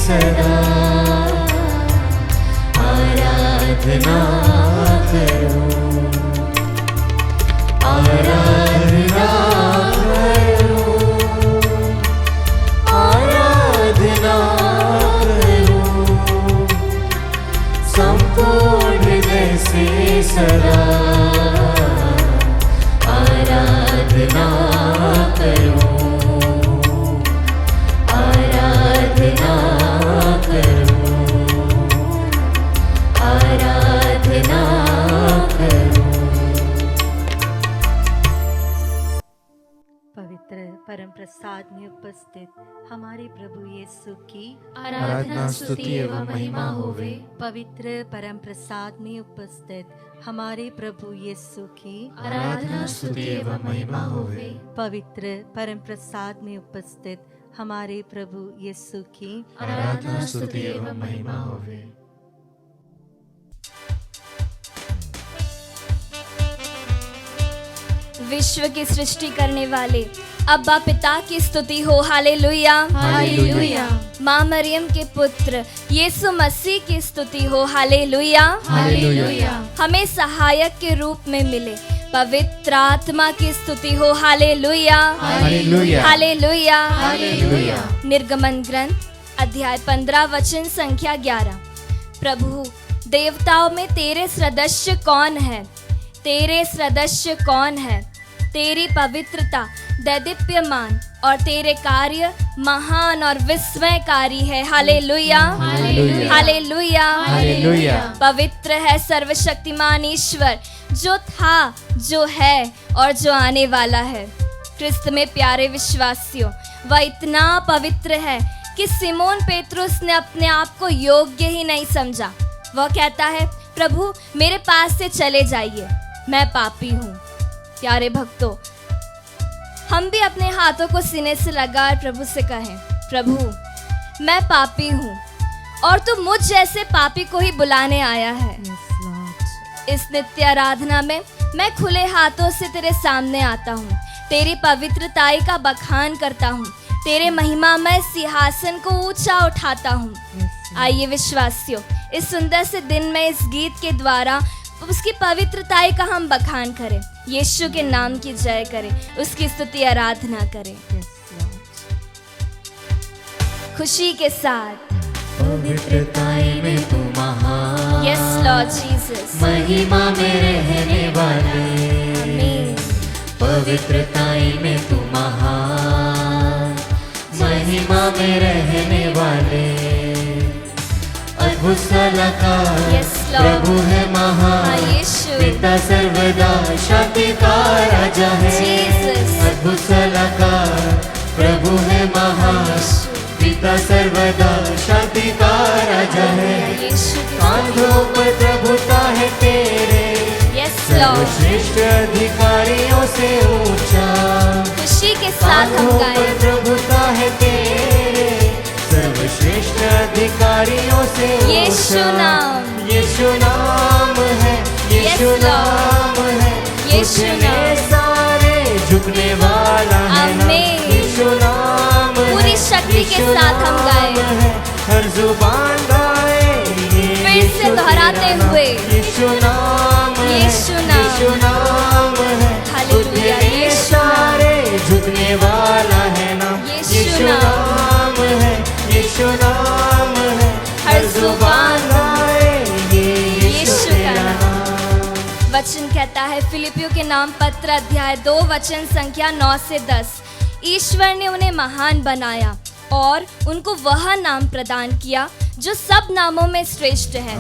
सदा आराधना करो, आराधना करो, आराधना करो, संपूर्ण हृदय से सदा आराधना करो, आराधना करो, आराधना करो। पवित्र परम प्रसाद में उपस्थित हमारे प्रभु यीशु की आराधना स्तुति एवं महिमा होवे। पवित्र परम प्रसाद में उपस्थित हमारे प्रभु यीशु की आराधना स्तुति एवं महिमा होवे। पवित्र परम प्रसाद में उपस्थित हमारे प्रभु यीशु की आराधना स्तुति एवं महिमा होवे। विश्व की सृष्टि करने वाले अब्बा पिता की स्तुति हो, हालेलुया हालेलुया। माँ मरियम के पुत्र यीशु मसीह की स्तुति हो, हालेलुया हालेलुया। हमें सहायक के रूप में मिले पवित्र आत्मा की स्तुति हो, हालेलुया हालेलुया। Hallelujah hallelujah. निर्गमन ग्रंथ अध्याय 15 वचन संख्या 11। प्रभु देवताओं में तेरे सदस्य कौन है? तेरे सदस्य कौन है? तेरी पवित्रता दैदीप्यमान और तेरे कार्य महान और विस्मयकारी है, हालेलुया हालेलुया। Hallelujah hallelujah. पवित्र है सर्वशक्तिमान ईश्वर, जो था, जो है और जो आने वाला है। क्रिस्त में प्यारे विश्वासियों, वह इतना पवित्र है कि सिमोन पेत्रुस ने अपने आप को योग्य ही नहीं समझा। वह कहता है, प्रभु मेरे पास से चले जाइए, मैं पापी हूँ। प्यारे भक्तों, हम भी अपने हाथों को सीने से लगाकर प्रभु से कहें, प्रभु मैं पापी हूँ और तू मुझ जैसे पापी को ही बुलाने आया है। इस नित्य आराधना में मैं खुले हाथों से तेरे सामने आता हूँ, तेरी पवित्रताई का बखान करता हूँ, तेरे महिमामय सिंहासन को ऊंचा उठाता हूँ। आइए विश्वासियों, इस सुंदर से दिन में इस गीत के द्वारा उसकी पवित्रताई का हम बखान करें, यीशु के नाम की जय करें, उसकी स्तुति आराधना करें खुशी के साथ। पवित्रताई में तू महान, यस लॉर्ड जीसस, महिमा में रहने वाले। आमीन। पवित्रताई में तू महान, महिमा में रहने वाले। अद्भुत सलाहकार Yes, Lord. प्रभु है महान, हाँ, यीशु। पिता सर्वदा शांति का राजा है। Jesus. अद्भुत सलाहकार प्रभु है महान, पिता सर्वदा शांति का राजा है। यीशु की कांधों पर प्रभुता है तेरे, यस लॉर्ड, सर्वश्रेष्ठ अधिकारियों से ऊंचा। खुशी के साथ हम कांधों गाएं। पर प्रभुता है तेरे, सर्वश्रेष्ठ अधिकारियों से यीशु ऊंचा। नाम, यीशु नाम है, यीशु Yes, Lord. नाम है, यीशु उसमें नाम। सारे झुकने वाला है नाम। आमीन। यीशु नाम है, पूरी शक्ति के यीशु साथ हम गाएं। नाम है, हर जुबान गाए ये फिर से यीशु दोहराते तेरा नाम। हुए। यीशु नाम है, यीशु नाम। यीशु नाम है, हालेलुया, उसमें यीशु नाम। सारे झुकने वाला है नाम। यीशु यीशु नाम। नाम है, यीशु नाम है, हर जुबान गाए ये यीशु का तेरा नाम। नाम। वचन कहता है फिलिपियों के नाम पत्र अध्याय 2 वचन संख्या 9 से 10। ईश्वर ने उन्हें महान बनाया और उनको वह नाम प्रदान किया जो सब नामों में श्रेष्ठ है,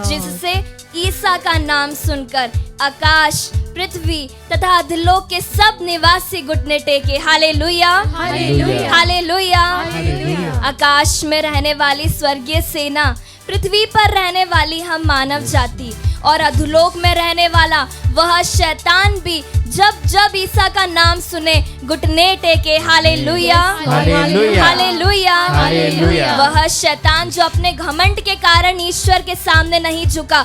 जिससे ईसा का नाम सुनकर आकाश, पृथ्वी तथा अधोलोक के सब निवासी घुटने टेके। Hallelujah hallelujah. हालेलुया। आकाश में रहने वाली स्वर्गीय सेना, पृथ्वी पर रहने वाली हम मानव जाति और अधोलोक में रहने वाला वह शैतान भी जब जब ईसा का नाम सुने घुटने टेके। Hallelujah hallelujah. हालेलुया। हालेलुया। वह शैतान जो अपने घमंड के कारण ईश्वर के सामने नहीं झुका,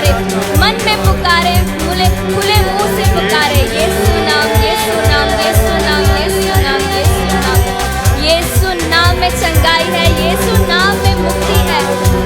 पुकारे, मन में पुकारे, खुले मुंह से पुकारे, यीशु नाम, यीशु नाम, यीशु नाम, यीशु नाम, यीशु नाम। यीशु नाम में चंगाई है, यीशु नाम में मुक्ति है।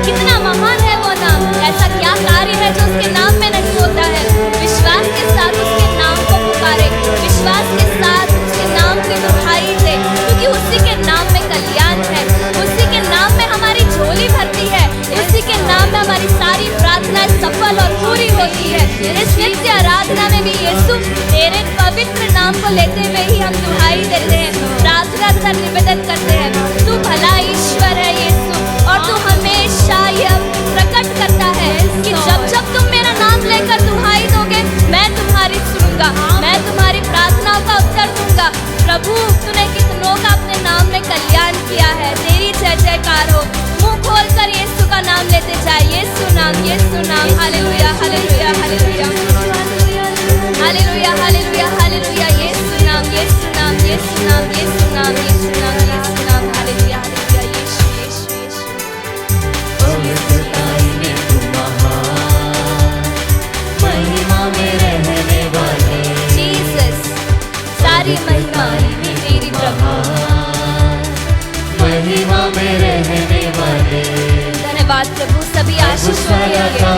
कितना महान है वो नाम, ऐसा क्या कार्य है जो उसके नाम में नहीं होता है। विश्वास के साथ उसके नाम को पुकारे, विश्वास के साथ उसके नाम की दुहाई दे, क्योंकि उसी के नाम में कल्याण है, उसी के नाम में हमारी झोली भरती है, उसी के नाम में हमारी सारी प्रार्थनाएं सफल और पूरी होती है। इस नित्य आराधना में भी यीशु तेरे पवित्र नाम को लेते हुए ही हम दुहाई देते हैं, प्रार्थना कर निवेदन करते हैं। तू भला ईश्वर है यीशु, और तू हमेशा यह प्रकट करता है कि जब जब तुम मेरा नाम लेकर दुहाई दोगे, मैं तुम्हारी सुनूंगा, मैं तुम्हारी प्रार्थनाओं का उत्तर दूंगा। प्रभु, तूने कितनों का अपने नाम में कल्याण किया है, तेरी जय जयकार हो। मुंह खोलकर यीशु का नाम लेते जाए, यीशु नाम, यीशु नाम। Hallelujah, hallelujah, hallelujah, hallelujah, hallelujah, hallelujah. Yeshu नाम, यीशु नाम, यीशु नाम, यीशु नाम, यीशु नाम, यीशु नाम। हालेलुया, हालेलुया, यीशु, यीशु, यीशु। पवित्रताई में तू महान, महिमा में रहने वाले, जीसस, सारी महिमा तेरी प्रभु। महिमा में रहने वाले, धन्यवाद प्रभु, सभी आशीष सर्वदा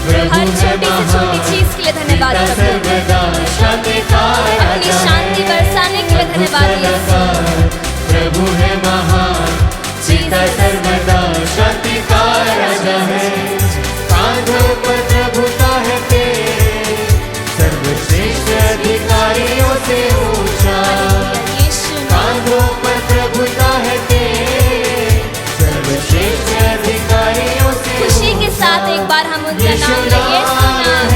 हर छोटी से छोटी चीज के लिए धन्यवाद प्रभु, सर्वदा शांति का अपनी शांति बरसाने के लिए धन्यवाद यीशु। प्रभु है महान, सीता सर्वदा शांति का राजा है। कांधों पर प्रभुता है तेरे, सर्वश्रेष्ठ अधिकारियों से ऊंचा। यीशु नाम, कांधों पर प्रभुता है तेरे, सर्वश्रेष्ठ अधिकारियों से खुशी के साथ एक बार हम उनका नाम ले, यीशु नाम,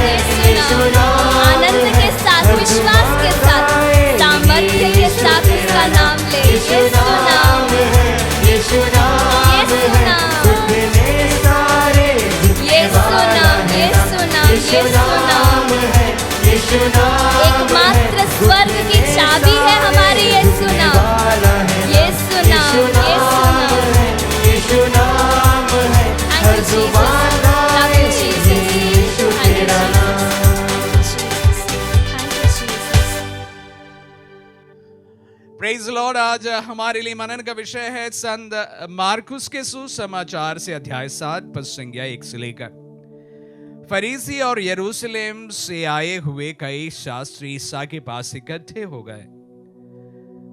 यीशु नाम। आनंद के साथ, विश्वास के साथ, सामर्थ्य के साथ उसका नाम ले, यीशु नाम, यीशु नाम, यीशु नाम, उठने सारे यीशु नाम, यीशु नाम, यीशु नाम। यीशु नाम एकमात्र स्वर्ग की चाबी है हमारी यीशु नाम, यीशु नाम, यीशु नाम। यीशु नाम है, हर जुबान गाए यीशु तेरा नाम। Praise Lord. आज हमारे लिए मनन का विषय है संत मार्कुस के सुसमाचार से अध्याय 7 पद संज्ञा 1 से लेकर। फरीसी और यरूशलेम से आए हुए कई शास्त्री ईसा के पास इकट्ठे हो गए।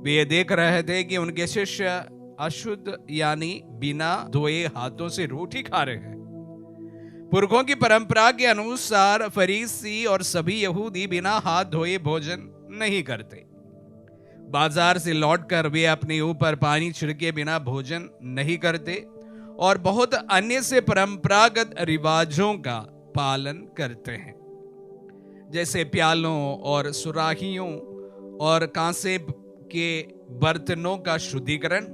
वे ये देख रहे थे कि उनके शिष्य अशुद्ध यानी बिना धोए हाथों से रोटी खा रहे हैं। पुरखों की परंपरा के अनुसार फरीसी और सभी यहूदी बिना हाथ धोए भोजन नहीं करते। बाजार से लौटकर वे अपने ऊपर पानी छिड़के बिना भोजन नहीं करते और बहुत अन्य से परंपरागत रिवाजों का पालन करते हैं, जैसे प्यालों और सुराहियों और कांसे के बर्तनों का शुद्धिकरण।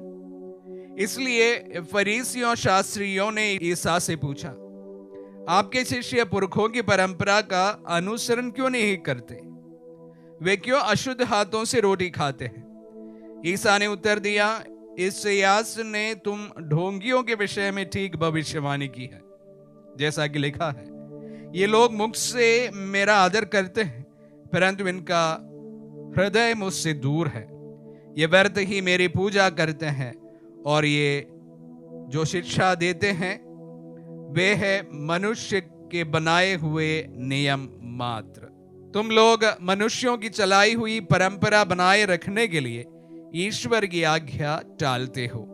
इसलिए फरीसियों शास्त्रियों ने ईसा से पूछा, आपके शिष्य पुरखों की परंपरा का अनुसरण क्यों नहीं करते? वे क्यों अशुद्ध हाथों से रोटी खाते हैं? ईसा ने उत्तर दिया, इसायास ने तुम ढोंगियों के विषय में ठीक भविष्यवाणी की है, जैसा कि लिखा है, ये लोग मुख से मेरा आदर करते हैं, परंतु इनका हृदय मुझसे दूर है। ये व्यर्थ ही मेरी पूजा करते हैं और ये जो शिक्षा देते हैं वे है मनुष्य के बनाए हुए नियम मात्र। तुम लोग मनुष्यों की चलाई हुई परंपरा बनाए रखने के लिए ईश्वर की आज्ञा टालते हो।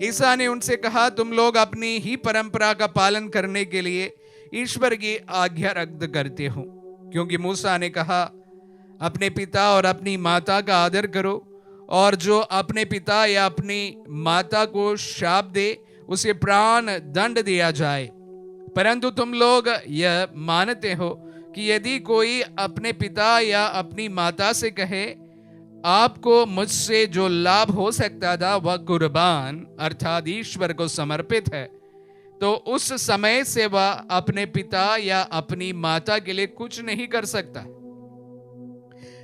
ईसा ने उनसे कहा, तुम लोग अपनी ही परंपरा का पालन करने के लिए ईश्वर की आज्ञा रद्द करते हो, क्योंकि मूसा ने कहा, अपने पिता और अपनी माता का आदर करो, और जो अपने पिता या अपनी माता को शाप दे उसे प्राण दंड दिया जाए। परंतु तुम लोग यह मानते हो कि यदि कोई अपने पिता या अपनी माता से कहे, आपको मुझसे जो लाभ हो सकता था वह कुर्बान अर्थात ईश्वर को समर्पित है, तो उस समय से वह अपने पिता या अपनी माता के लिए कुछ नहीं कर सकता।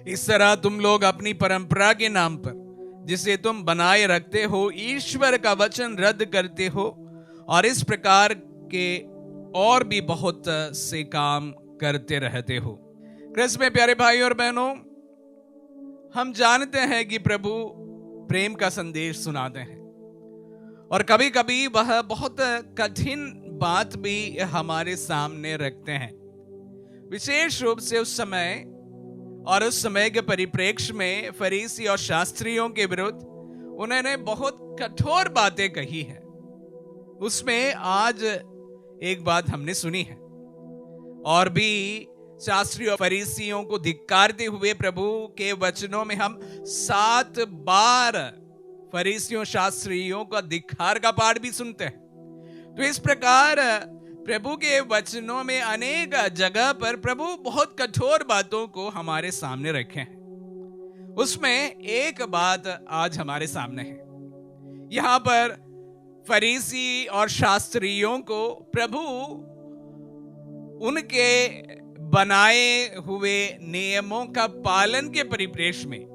इस तरह तुम लोग अपनी परंपरा के नाम पर जिसे तुम बनाए रखते हो ईश्वर का वचन रद्द करते हो और इस प्रकार के और भी बहुत से काम करते रहते हो। क्रिस्त में प्यारे भाई और बहनों, हम जानते हैं कि प्रभु प्रेम का संदेश सुनाते हैं और कभी कभी वह बहुत कठिन बात भी हमारे सामने रखते हैं। विशेष रूप से उस समय और उस समय के परिप्रेक्ष्य में फरीसी और शास्त्रियों के विरुद्ध उन्होंने बहुत कठोर बातें कही हैं। उसमें आज एक बात हमने सुनी है और भी शास्त्रियों और फरीसियों को धिक्कारते हुए प्रभु के वचनों में हम 7 बार फरीसियों शास्त्रियों का धिक्कार का पाठ भी सुनते हैं। तो इस प्रकार प्रभु के वचनों में अनेक जगह पर प्रभु बहुत कठोर बातों को हमारे सामने रखे हैं। उसमें एक बात आज हमारे सामने है। यहां पर फरीसी और शास्त्रियों को प्रभु उनके बनाए हुए नियमों का पालन के परिप्रेक्ष्य में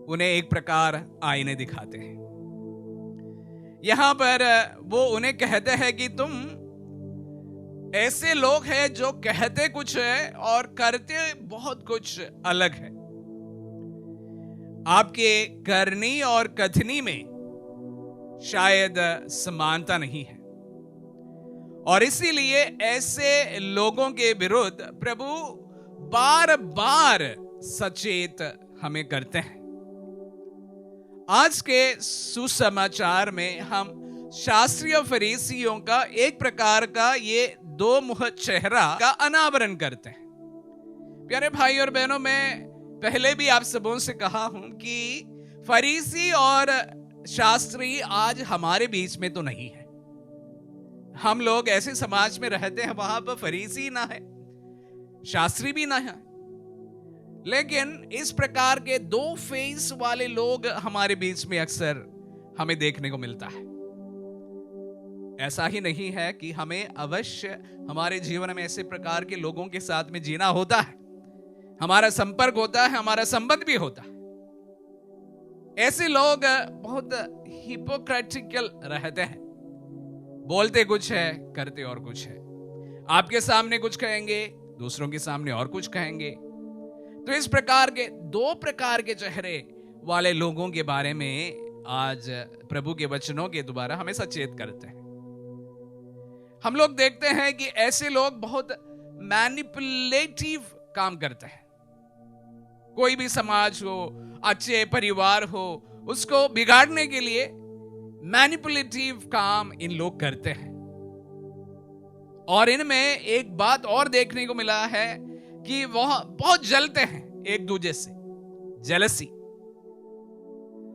उन्हें एक प्रकार आईने दिखाते हैं। यहां पर वो उन्हें कहते हैं कि तुम ऐसे लोग हैं जो कहते कुछ है और करते बहुत कुछ अलग है। आपके करनी और कथनी में शायद समानता नहीं है और इसीलिए ऐसे लोगों के विरुद्ध प्रभु बार बार सचेत हमें करते हैं। आज के सुसमाचार में हम शास्त्रीय फरीसियों का एक प्रकार का ये 2 मुख चेहरा का अनावरण करते हैं। प्यारे भाई और बहनों, मैं पहले भी आप सबों से कहा हूं कि फरीसी और शास्त्री आज हमारे बीच में तो नहीं है। हम लोग ऐसे समाज में रहते हैं वहां पर फरीसी ना है, शास्त्री भी ना है, लेकिन इस प्रकार के 2 फेस वाले लोग हमारे बीच में अक्सर हमें देखने को मिलता है। ऐसा ही नहीं है कि हमें अवश्य हमारे जीवन में ऐसे प्रकार के लोगों के साथ में जीना होता है, हमारा संपर्क होता है, हमारा संबंध भी होता है। ऐसे लोग बहुत हिपोक्रेटिकल रहते हैं, बोलते कुछ है, करते और कुछ है। आपके सामने कुछ कहेंगे, दूसरों के सामने और कुछ कहेंगे। तो इस प्रकार के 2 प्रकार के चेहरे वाले लोगों के बारे में आज प्रभु के वचनों के द्वारा हमें सचेत करते हैं। हम लोग देखते हैं कि ऐसे लोग बहुत मैनिपुलेटिव काम करते हैं। कोई भी समाज हो, अच्छे परिवार हो, उसको बिगाड़ने के लिए मैनिपुलेटिव काम इन लोग करते हैं। और इनमें एक बात और देखने को मिला है कि वह बहुत जलते हैं एक दूसरे से, जेलसी।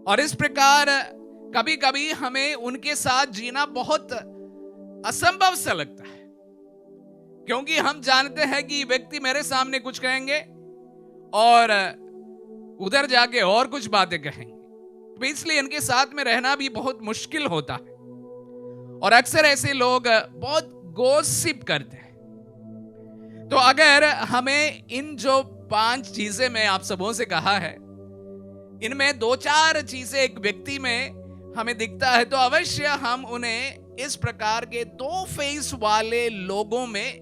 और इस प्रकार कभी कभी हमें उनके साथ जीना बहुत असंभव सा लगता है, क्योंकि हम जानते हैं कि व्यक्ति मेरे सामने कुछ कहेंगे और उधर जाके और कुछ बातें कहेंगे। तो इसलिए इनके साथ में रहना भी बहुत मुश्किल होता है। और अक्सर ऐसे लोग बहुत गॉसिप करते हैं। तो अगर हमें इन जो 5 चीजें मैं आप सबों से कहा है, इनमें 2-4 चीजें एक व्यक्ति में हमें दिखता है, तो अवश्य हम उन्हें इस प्रकार के 2 फेस वाले लोगों में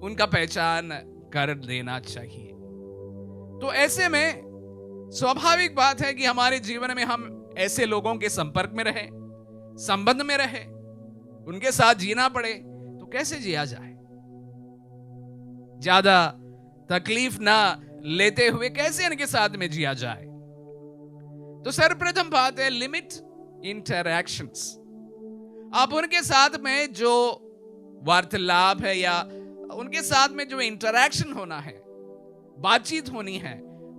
उनका पहचान कर देना चाहिए। तो ऐसे में स्वाभाविक बात है कि हमारे जीवन में हम ऐसे लोगों के संपर्क में रहे, संबंध में रहे, उनके साथ जीना पड़े। तो कैसे जिया जाए? ज्यादा तकलीफ ना लेते हुए कैसे इनके साथ में जिया जाए? तो सर्वप्रथम बात है लिमिट इंटरैक्शंस। आप उनके साथ में जो वार्तालाप है या उनके साथ में जो इंटरैक्शन होना है, बातचीत होनी है,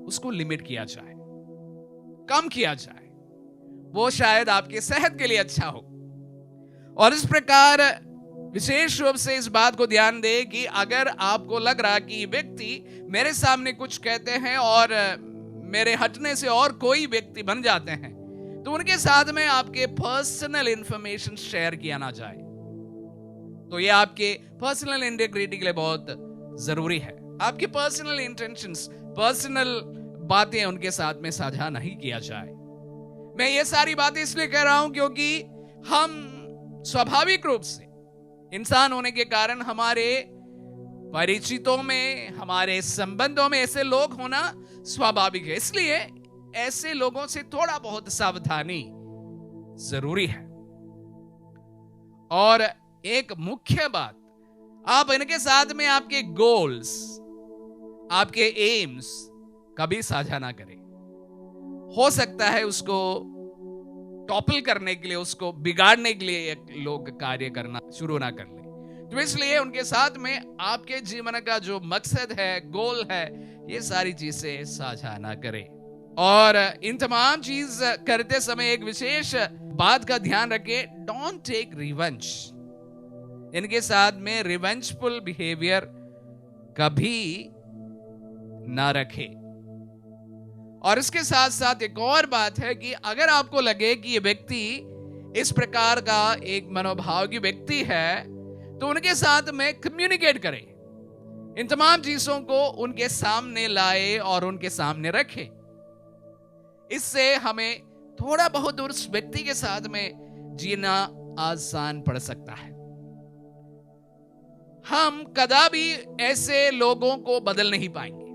उसको लिमिट किया जाए, कम किया जाए। वो शायद आपके सेहत के लिए अच्छा हो। और इस प्रकार विशेष रूप से इस बात को ध्यान दे कि अगर आपको लग रहा कि व्यक्ति मेरे सामने कुछ कहते हैं और मेरे हटने से और कोई व्यक्ति बन जाते हैं, तो उनके साथ में आपके पर्सनल इंफॉर्मेशन शेयर किया ना जाए। तो ये आपके पर्सनल इंटीग्रिटी के लिए बहुत जरूरी है। आपके पर्सनल इंटेंशंस, पर्सनल बातें उनके साथ में साझा नहीं किया जाए। मैं ये सारी बातें इसलिए कह रहा हूं क्योंकि हम स्वाभाविक रूप से इंसान होने के कारण हमारे परिचितों में, हमारे संबंधों में ऐसे लोग होना स्वाभाविक है। इसलिए ऐसे लोगों से थोड़ा बहुत सावधानी जरूरी है। और एक मुख्य बात, आप इनके साथ में आपके गोल्स, आपके एम्स कभी साझा ना करें। हो सकता है उसको टॉपल करने के लिए, उसको बिगाड़ने के लिए लोग कार्य करना शुरू ना कर ले। तो इसलिए उनके साथ में आपके जीवन का जो मकसद है, गोल है, ये सारी चीजें साझा ना करें। और इन तमाम चीज करते समय एक विशेष बात का ध्यान रखें, डोंट टेक रिवेंज। इनके साथ में रिवेंजफुल बिहेवियर कभी ना रखें। और इसके साथ साथ एक और बात है कि अगर आपको लगे कि ये व्यक्ति इस प्रकार का एक मनोभाव की व्यक्ति है, तो उनके साथ में कम्युनिकेट करें। इन तमाम चीजों को उनके सामने लाए और उनके सामने रखें। इससे हमें थोड़ा बहुत उस व्यक्ति के साथ में जीना आसान पड़ सकता है। हम कदापि ऐसे लोगों को बदल नहीं पाएंगे।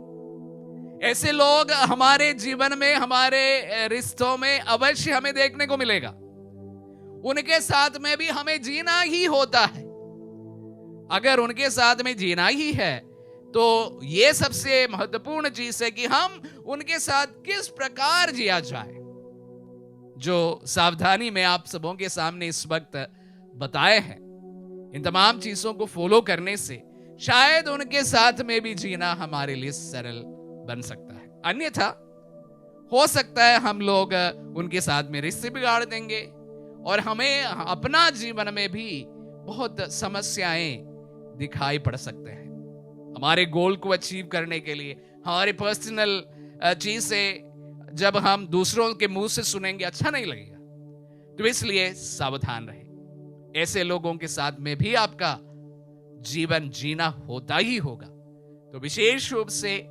ऐसे लोग हमारे जीवन में, हमारे रिश्तों में अवश्य हमें देखने को मिलेगा। उनके साथ में भी हमें जीना ही होता है। अगर उनके साथ में जीना ही है तो यह सबसे महत्वपूर्ण चीज है कि हम उनके साथ किस प्रकार जिया जाए। जो सावधानी में आप सबों के सामने इस वक्त बताए हैं, इन तमाम चीजों को फॉलो करने से शायद उनके साथ में भी जीना हमारे लिए सरल बन सकता है। अन्यथा हो सकता है हम लोग उनके साथ में रिश्ते बिगाड़ देंगे और हमें अपना जीवन में भी बहुत समस्याएं दिखाई पड़ सकते हैं। हमारे गोल को अचीव करने के लिए, हमारे पर्सनल चीज से जब हम दूसरों के मुंह से सुनेंगे, अच्छा नहीं लगेगा। तो इसलिए सावधान रहें। ऐसे लोगों के साथ में भी आपका जीवन जीना होता ही होगा। तो विशेष रूप से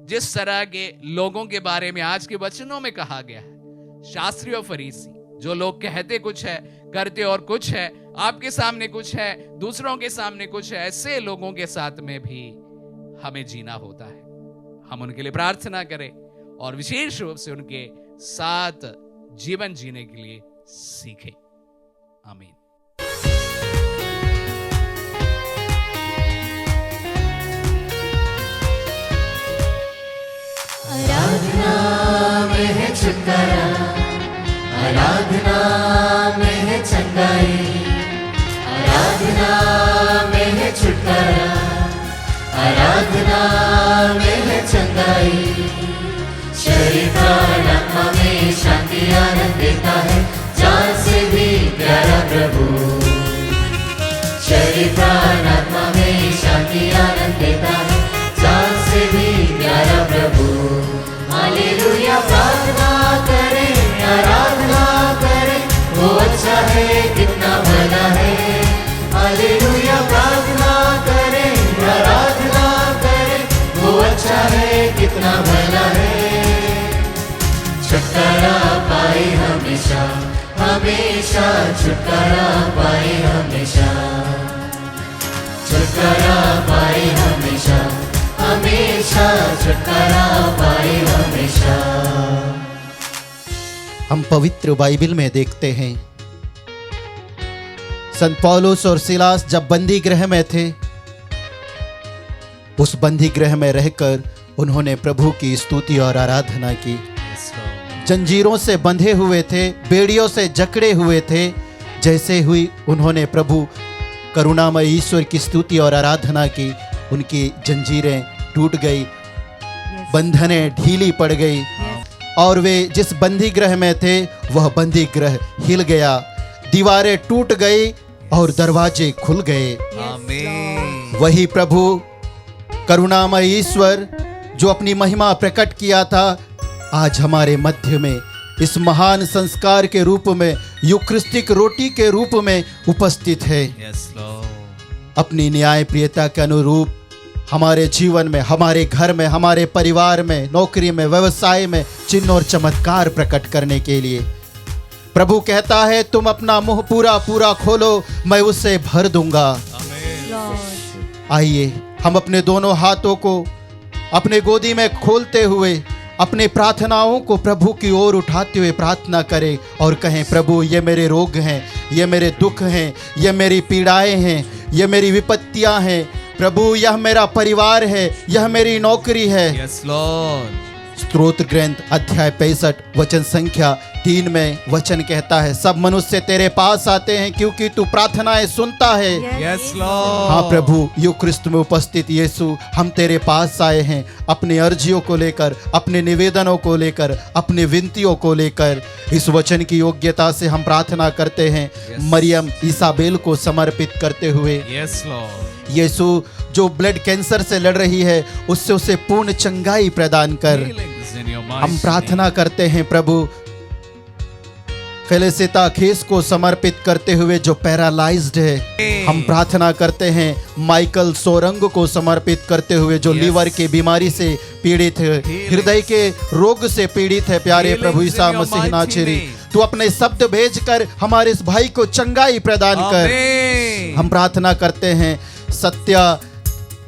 जिस तरह के लोगों के बारे में आज के वचनों में कहा गया है, शास्त्री और फरीसी, जो लोग कहते कुछ है, करते और कुछ है, आपके सामने कुछ है, दूसरों के सामने कुछ है, ऐसे लोगों के साथ में भी हमें जीना होता है। हम उनके लिए प्रार्थना करें और विशेष रूप से उनके साथ जीवन जीने के लिए सीखें। आमीन। आराधना में है छुटकारा, आराधना में है चंगाई, आराधना में है छुटकारा, आराधना में है चंगाई। शरीर प्राण आत्मा में शांति आनंद देता है, जान से भी प्यारा प्रभु। शरीर प्राण आत्मा में शांति आनंद देता है, जान से भी प्यारा प्रभु। हालेलुया प्रार्थना करें, आराधना करें, वो अच्छा है, कितना भला है। हालेलुया प्रार्थना करें, आराधना करें, वो अच्छा है, कितना भला है। छुटकारा पाए हमेशा, हमेशा छुटकारा पाए हमेशा, छुटकारा पाए हमेशा, हमेशा छुटकारा पाए हमेशा। हम पवित्र बाइबल में देखते हैं, संत पौलुस और सिलास जब बंदी गृह में थे, उस बंदी गृह में रहकर उन्होंने प्रभु की स्तुति और आराधना की। जंजीरों से बंधे हुए थे, बेड़ियों से जकड़े हुए थे, जैसे हुई उन्होंने प्रभु करुणामय ईश्वर की स्तुति और आराधना की, उनकी जंजीरें टूट गई, बंधनें ढीली पड़ गई और वे जिस बंदी गृह में थे वह बंदी गृह हिल गया, दीवारें टूट गई और दरवाजे खुल गए। आमीन। वही प्रभु करुणामय ईश्वर जो अपनी महिमा प्रकट किया था, आज हमारे मध्य में इस महान संस्कार के रूप में, यूक्रिस्टिक रोटी के रूप में उपस्थित है। अपनी न्याय प्रियता के अनुरूप हमारे जीवन में, हमारे घर में, हमारे परिवार में, नौकरी में, व्यवसाय में चिन्ह और चमत्कार प्रकट करने के लिए प्रभु कहता है, तुम अपना मुंह पूरा पूरा खोलो, मैं उसे भर दूंगा। आइए हम अपने दोनों हाथों को अपने गोदी में खोलते हुए अपनी प्रार्थनाओं को प्रभु की ओर उठाते हुए प्रार्थना करें और कहें, प्रभु ये मेरे रोग हैं, ये मेरे दुख हैं, ये मेरी पीड़ाएं हैं, ये मेरी विपत्तियां हैं। प्रभु यह मेरा परिवार है, यह मेरी नौकरी है। Yes, Lord. स्तोत्र ग्रंथ अध्याय 65 वचन संख्या 3 में वचन कहता है, सब मनुष्य तेरे पास आते हैं क्योंकि तू प्रार्थनाएं सुनता है। Yes, Lord. हाँ प्रभु, यूक्रिस्त में उपस्थित यीशु, हम तेरे पास आए हैं अपनी अर्जियों को लेकर, अपने निवेदनों को लेकर, अपनी विनतियों को लेकर। इस वचन की योग्यता से हम प्रार्थना करते हैं मरियम इसाबेल को समर्पित करते हुए। Yes, Lord. यीशु जो ब्लड कैंसर से लड़ रही है, उससे उसे पूर्ण चंगाई प्रदान कर। Healings in your हम mighty प्रार्थना करते हैं प्रभु फेलिसिता खेस को समर्पित करते हुए जो पैरालाइज्ड है। हम प्रार्थना करते हैं माइकल सोरंग को समर्पित करते हुए जो Yes. लीवर की बीमारी से पीड़ित है, हृदय के रोग से पीड़ित है। प्यारे Healings Prabhu in Isa your Masih mighty नाचरी, name. तू अपने शब्द भेजकर हमारे इस भाई को चंगाई प्रदान कर। Amen. हम प्रार्थना करते हैं सत्या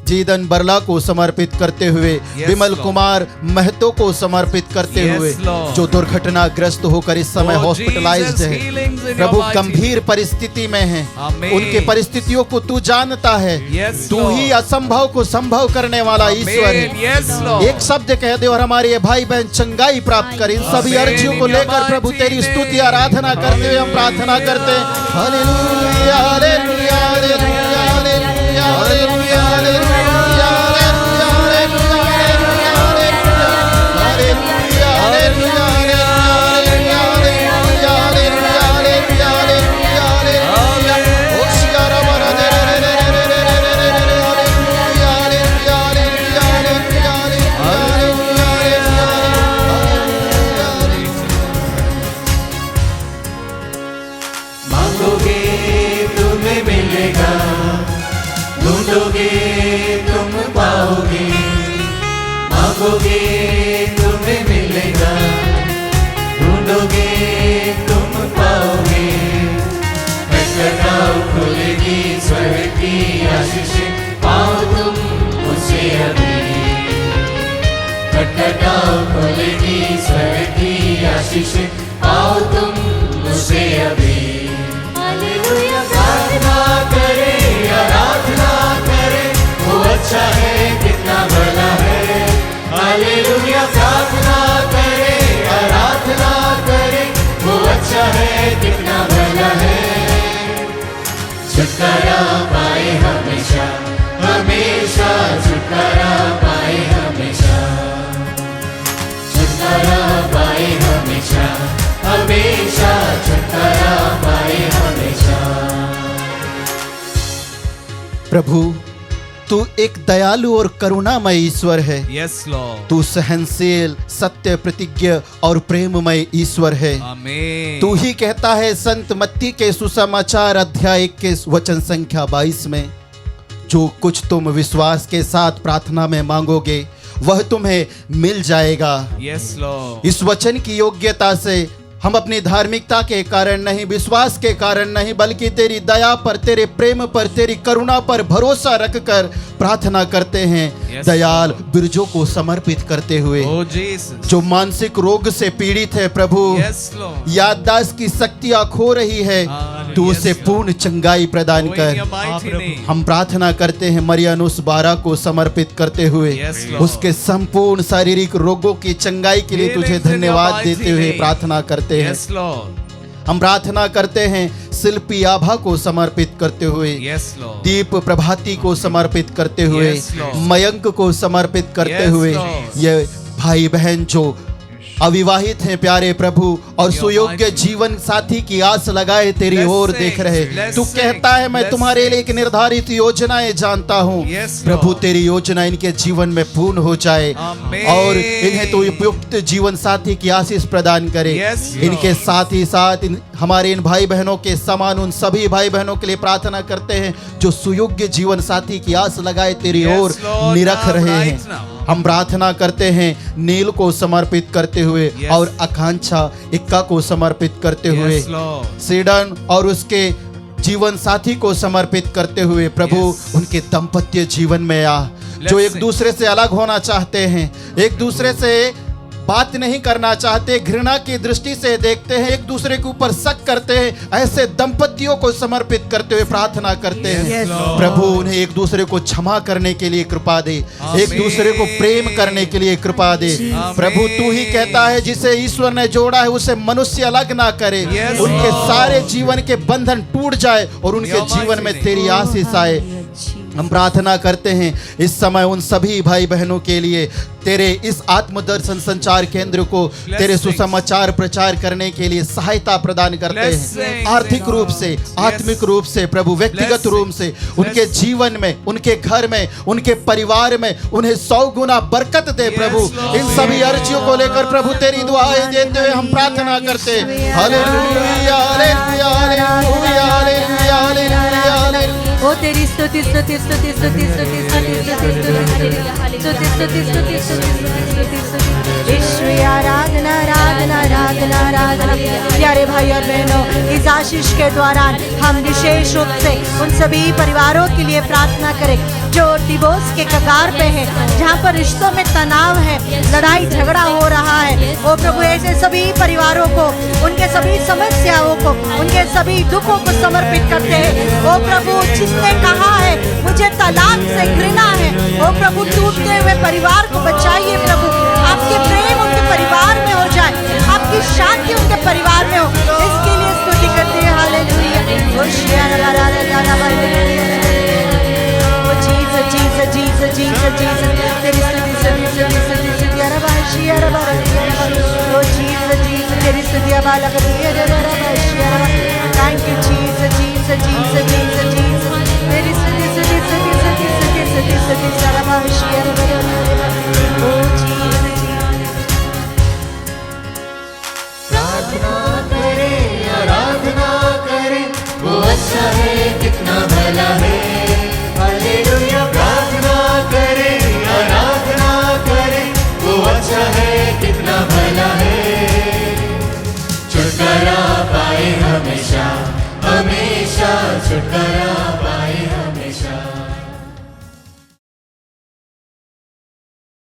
जीदन बरला को समर्पित करते हुए, Yes, विमल Lord. कुमार महतो को समर्पित करते Yes, हुए Lord. जो दुर्घटनाग्रस्त होकर इस समय Oh, हॉस्पिटलाइज्ड Jesus, है। healings in your Prabhu mighty गंभीर परिस्थिति में है, Amen. उनके परिस्थितियों को तू जानता है। Yes, तू Lord. ही असंभव को संभव करने वाला ईश्वर Amen. है। Yes, Lord. एक शब्द कह दे और हमारे ये भाई बहन चंगाई प्राप्त कर। इन सभी Amen. अर्जियों को In your लेकर प्रभु mighty तेरी name. स्तुति आराधना करते हुए हम प्रार्थना करते हैं। Hallelujah hallelujah hallelujah hallelujah hallelujah hallelujah मांगोगे तुम्हें मिलेगा, ढूंढोगे तुम पाओगे। मांगोगे तुम्हें मिलेगा, ढूंढोगे तुम पाओगे। खटखटाओ खुलेगी स्वर्ग की आशीषें, पाओ तुम उसे अभी। खटखटाओ खुलेगी स्वर्ग की आशीषें, पाओ तुम उसे अभी। हालेलुया प्रार्थना करें, आराधना करें, वो अच्छा है कितना भला है। हालेलुया प्रार्थना करें, आराधना करें, वो अच्छा है कितना भला है। छुटकारा पाए हमेशा, हमेशा छुटकारा पाए हमेशा। छुटकारा पाए हमेशा, हमेशा छुटकारा पाए हमेशा। प्रभु तू एक दयालु और करुणामय ईश्वर है। Yes, Lord. तू सहनशील, सत्य प्रतिज्ञ और प्रेममय ईश्वर है। Amen. तू ही कहता है संत मत्ती के सुसमाचार अध्याय 21 वचन संख्या 22 में, जो कुछ तुम विश्वास के साथ प्रार्थना में मांगोगे वह तुम्हें मिल जाएगा। Yes, Lord. इस वचन की योग्यता से हम अपनी धार्मिकता के कारण नहीं, विश्वास के कारण नहीं, बल्कि तेरी दया पर, तेरे प्रेम पर, तेरी करुणा पर भरोसा रखकर प्रार्थना करते हैं। Yes, Dayal Lord. बिरजों को समर्पित करते हुए, Oh, Jesus. जो मानसिक रोग से पीड़ित है प्रभु, Yes, Lord. याददाश्त की शक्तियां खो रही है, Hallelujah. तू उसे Yes, Lord. पूर्ण चंगाई प्रदान Oh, in कर। your mighty name. हम प्रार्थना करते हैं मरियनुस बारा को समर्पित करते हुए, Yes, Lord. उसके संपूर्ण शारीरिक रोगों की चंगाई के लिए तुझे Healings in your धन्यवाद mighty देते हुए name. प्रार्थना करते हैं। Yes, Lord. हम प्रार्थना करते हैं शिल्पी आभा को समर्पित करते हुए, Yes, Lord. दीप प्रभाती को समर्पित करते हुए, Yes, Lord. मयंक को समर्पित करते Yes, हुए, Lord. ये भाई बहन जो अविवाहित हैं प्यारे प्रभु और Your सुयोग्य mighty- जीवन साथी की आस लगाए तेरी Blessings, ओर देख रहे। तू blessings, कहता है मैं तुम्हारे लिए एक blessings. निर्धारित योजनाएं जानता हूँ। Yes, प्रभु Lord. तेरी योजना इनके जीवन में पूर्ण हो जाए Amen. और इन्हें तो उपयुक्त जीवन साथी की आशीष प्रदान करे। Yes, Lord. इनके साथ ही साथ हमारे इन भाई बहनों के समान उन सभी भाई बहनों के लिए प्रार्थना करते हैं जो सुयोग्य जीवन साथी की आस लगाए तेरी Yes, ओर Lord, निरख now, रहे right हैं। now. हम प्रार्थना करते हैं नील को समर्पित करते हुए Yes. और आकांक्षा इक्का को समर्पित करते हुए, Yes, Lord. सीडन और उसके जीवन साथी को समर्पित करते हुए प्रभु उनके दाम्पत्य जीवन में आ। जो एक दूसरे से अलग होना चाहते हैं, एक दूसरे से बात नहीं करना चाहते, घृणा की दृष्टि से देखते हैं, एक दूसरे के ऊपर शक करते हैं, ऐसे दंपतियों को समर्पित करते हुए प्रार्थना करते हैं प्रभु उन्हें एक दूसरे को क्षमा करने के लिए कृपा दे, एक दूसरे को प्रेम करने के लिए कृपा दे। प्रभु तू ही कहता है जिसे ईश्वर ने जोड़ा है उसे मनुष्य अलग ना करे। उनके सारे जीवन के बंधन टूट जाए और उनके जीवन में तेरी आशीष आए। हम प्रार्थना करते हैं इस समय उन सभी भाई बहनों के लिए, तेरे इस आत्मदर्शन संचार केंद्र को तेरे सुसमाचार प्रचार करने के लिए सहायता प्रदान करते हैं, आर्थिक रूप से, आत्मिक रूप से प्रभु, व्यक्तिगत रूप से, उनके जीवन में, उनके घर में, उनके परिवार में उन्हें 100 गुना बरकत दे प्रभु। इन सभी अर्जियों को लेकर प्रभु तेरी दुआएं देते हुए हम प्रार्थना करते हैं। Hallelujah hallelujah hallelujah hallelujah hallelujah hallelujah. ओ तेरी स्तुति स्तुति स्तुति स्तुति स्तुति स्तुति स्तुति स्तुति स्तुति स्तुति स्तुति स्तुति ईश्वरी आराधना आराधना आराधना आराधना। प्यारे भाई और बहनों, इस आशीष के दौरान हम विशेष रूप से उन सभी परिवारों के लिए प्रार्थना करें जो डिवोर्स के कगार पे है, जहाँ पर रिश्तों में तनाव है, लड़ाई झगड़ा हो रहा है। ओ प्रभु ऐसे सभी परिवारों को, उनके सभी समस्याओं को, उनके सभी दुखों को समर्पित करते हैं। ओ प्रभु जिसने कहा है मुझे तलाक से घृणा है, ओ प्रभु टूटते हुए परिवार को बचाइए प्रभु। आपके प्रेम उनके परिवार में हो जाए, आपकी शांति उनके परिवार में हो, इसके लिए स्तुति करते हैं। Hallelujah. Jesus Jesus Jesus Jesus तेरी स्तुति स्तुति स्तुति स्तुति स्तुति अरबाशी अरबाशी ओ जीसस जीसस तेरी स्तुति अबाला करिए अरबाशी अरबाशी। Thank you Jesus Jesus Jesus Jesus Jesus तेरी स्तुति स्तुति स्तुति स्तुति स्तुति स्तुति स्तुति अरबाशी अरबाशी ओ जीसस। प्रार्थना करें आराधना करें, वो अच्छा है कितना भला है। हालेलुया। प्रार्थना करें आराधना करें, वो अच्छा है कितना भला है। छुटकारा पाए हमेशा हमेशा, छुटकारा पाए हमेशा।